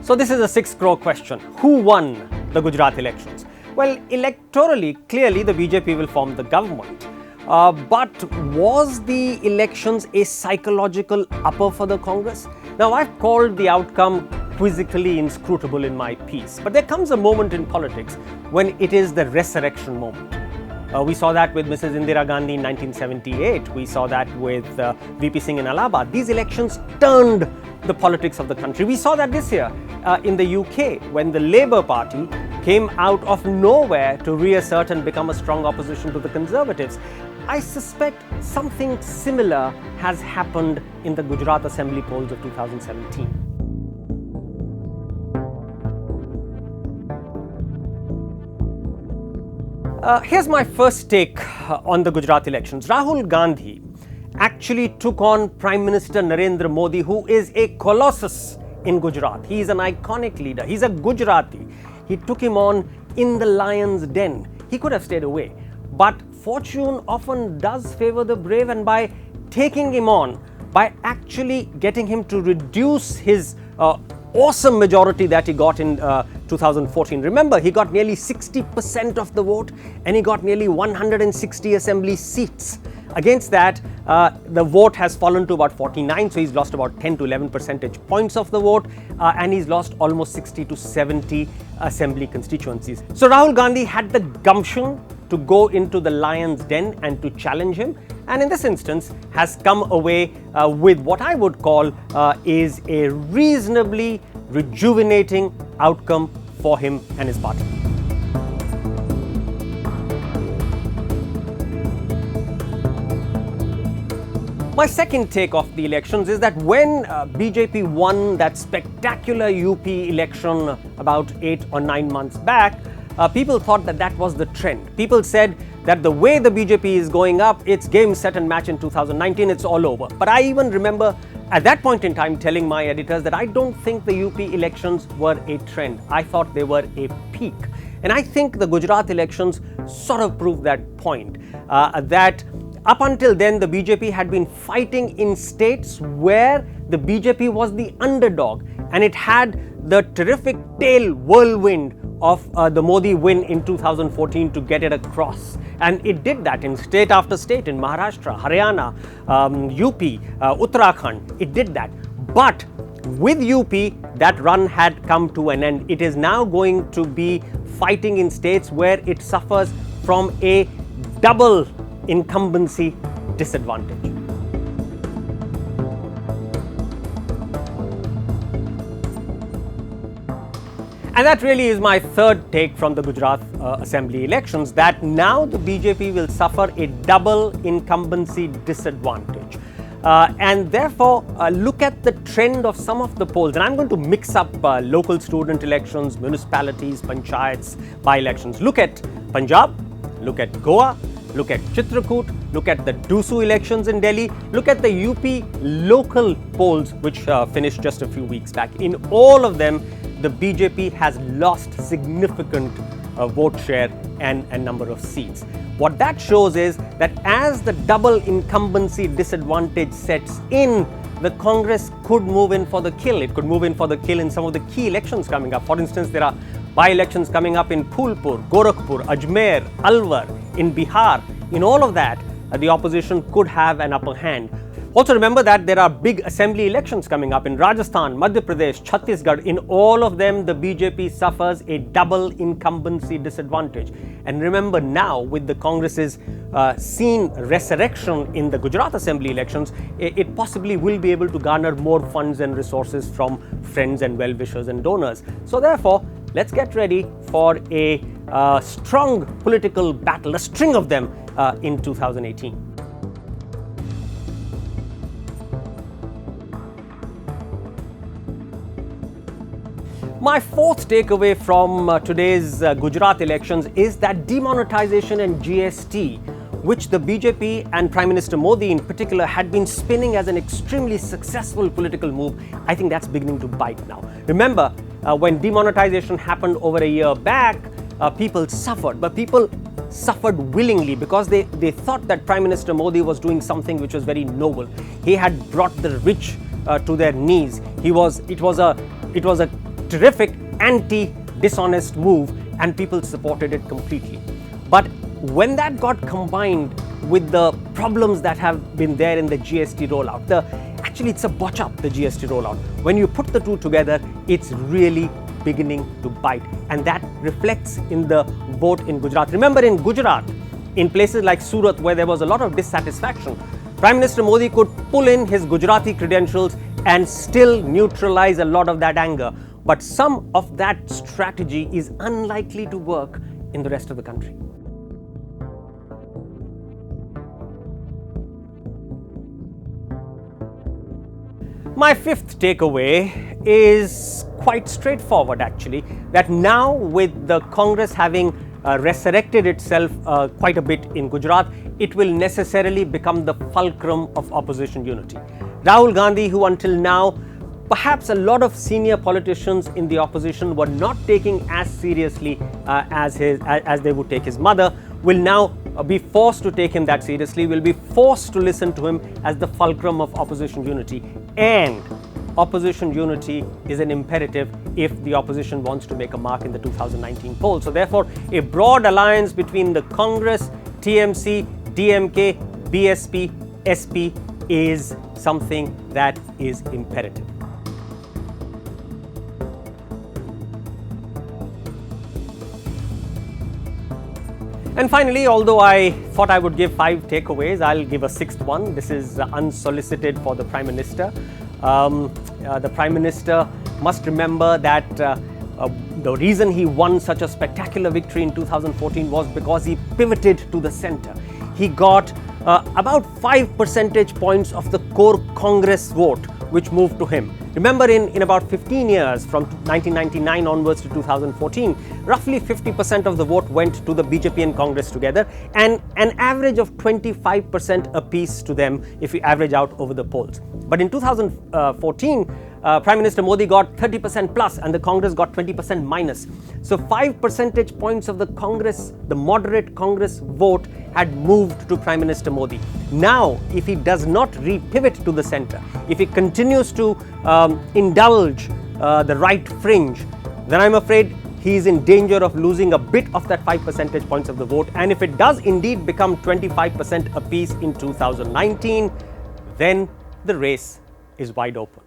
So this is a 6 crore question. Who won the Gujarat elections? Well, electorally, clearly the BJP will form the government. But was the elections a psychological upper for the Congress? Now, I've called the outcome quizzically inscrutable in my piece. But there comes a moment in politics when it is the resurrection moment. We saw that with Mrs. Indira Gandhi in 1978. We saw that with VP Singh in Allahabad. These elections turned the politics of the country. We saw that this year in the UK when the Labour Party came out of nowhere to reassert and become a strong opposition to the Conservatives. I suspect something similar has happened in the Gujarat Assembly polls of 2017. Here's my first take on the Gujarat elections. Rahul Gandhi actually took on Prime Minister Narendra Modi, who is a colossus in Gujarat. He is an iconic leader. He's a Gujarati. He took him on in the lion's den. He could have stayed away. But fortune often does favor the brave, and by taking him on, by actually getting him to reduce his awesome majority that he got in 2014. Remember, he got nearly 60% of the vote and he got nearly 160 assembly seats. Against that, the vote has fallen to about 49, so he's lost about 10 to 11 percentage points of the vote, and he's lost almost 60 to 70 assembly constituencies. So Rahul Gandhi had the gumption to go into the lion's den and to challenge him, and in this instance has come away with what I would call is a reasonably rejuvenating outcome for him and his party. My second take of the elections is that when BJP won that spectacular UP election about 8 or 9 months back, people thought that that was the trend. People said that the way the BJP is going up, it's game, set and match in 2019, it's all over. But I even remember at that point in time telling my editors that I don't think the UP elections were a trend. I thought they were a peak. And I think the Gujarat elections sort of proved that point, that up until then, the BJP had been fighting in states where the BJP was the underdog, and it had the terrific tail whirlwind of the Modi win in 2014 to get it across. And it did that in state after state, in Maharashtra, Haryana, UP, Uttarakhand. It did that. But with UP, that run had come to an end. It is now going to be fighting in states where it suffers from a double incumbency disadvantage. And that really is my third take from the Gujarat Assembly elections, that now the BJP will suffer a double incumbency disadvantage. And therefore, look at the trend of some of the polls. And I'm going to mix up local student elections, municipalities, panchayats, by-elections. Look at Punjab, look at Goa, look at Chitrakoot, look at the Dusu elections in Delhi, look at the UP local polls which finished just a few weeks back. In all of them, the BJP has lost significant vote share and a number of seats. What that shows is that as the double incumbency disadvantage sets in, the Congress could move in for the kill. It could move in for the kill in some of the key elections coming up. For instance, there are by-elections coming up in Phulpur, Gorakhpur, Ajmer, Alwar, in Bihar. In all of that, the opposition could have an upper hand. Also remember that there are big assembly elections coming up in Rajasthan, Madhya Pradesh, Chhattisgarh. In all of them, the BJP suffers a double incumbency disadvantage. And remember now, with the Congress's seen resurrection in the Gujarat Assembly elections, it possibly will be able to garner more funds and resources from friends and well-wishers and donors. So therefore, let's get ready for a strong political battle, a string of them in 2018. My fourth takeaway from today's Gujarat elections is that demonetization and GST, which the BJP and Prime Minister Modi in particular had been spinning as an extremely successful political move, I think that's beginning to bite now. Remember, when demonetization happened over a year back, people suffered, but people suffered willingly because they thought that Prime Minister Modi was doing something which was very noble. He had brought the rich to their knees. It was a terrific anti-dishonest move, and people supported it completely. But when that got combined with the problems that have been there in the GST rollout, actually it's a botch up, the GST rollout. When you put the two together, it's really beginning to bite, and that reflects in the vote in Gujarat. Remember, in Gujarat, in places like Surat, where there was a lot of dissatisfaction, Prime Minister Modi could pull in his Gujarati credentials and still neutralize a lot of that anger. But some of that strategy is unlikely to work in the rest of the country. My fifth takeaway is quite straightforward, actually, that now with the Congress having resurrected itself quite a bit in Gujarat, it will necessarily become the fulcrum of opposition unity. Rahul Gandhi, who until now perhaps a lot of senior politicians in the opposition were not taking as seriously as they would take his mother, will now be forced to take him that seriously, will be forced to listen to him as the fulcrum of opposition unity. And opposition unity is an imperative if the opposition wants to make a mark in the 2019 poll. So therefore, a broad alliance between the Congress, TMC, DMK, BSP, SP is something that is imperative. And finally, although I thought I would give 5 takeaways, I'll give a 6th one. This is unsolicited for the Prime Minister. The Prime Minister must remember that the reason he won such a spectacular victory in 2014 was because he pivoted to the centre. He got about 5 percentage points of the core Congress vote, which moved to him. Remember, in about 15 years, from 1999 onwards to 2014, roughly 50% of the vote went to the BJP and Congress together, and an average of 25% apiece to them if you average out over the polls. But in 2014, Prime Minister Modi got 30% plus and the Congress got 20% minus. So 5 percentage points of the Congress, the moderate Congress vote, had moved to Prime Minister Modi. Now, if he does not re-pivot to the centre, if he continues to indulge the right fringe, then I'm afraid he is in danger of losing a bit of that 5 percentage points of the vote. And if it does indeed become 25% apiece in 2019, then the race is wide open.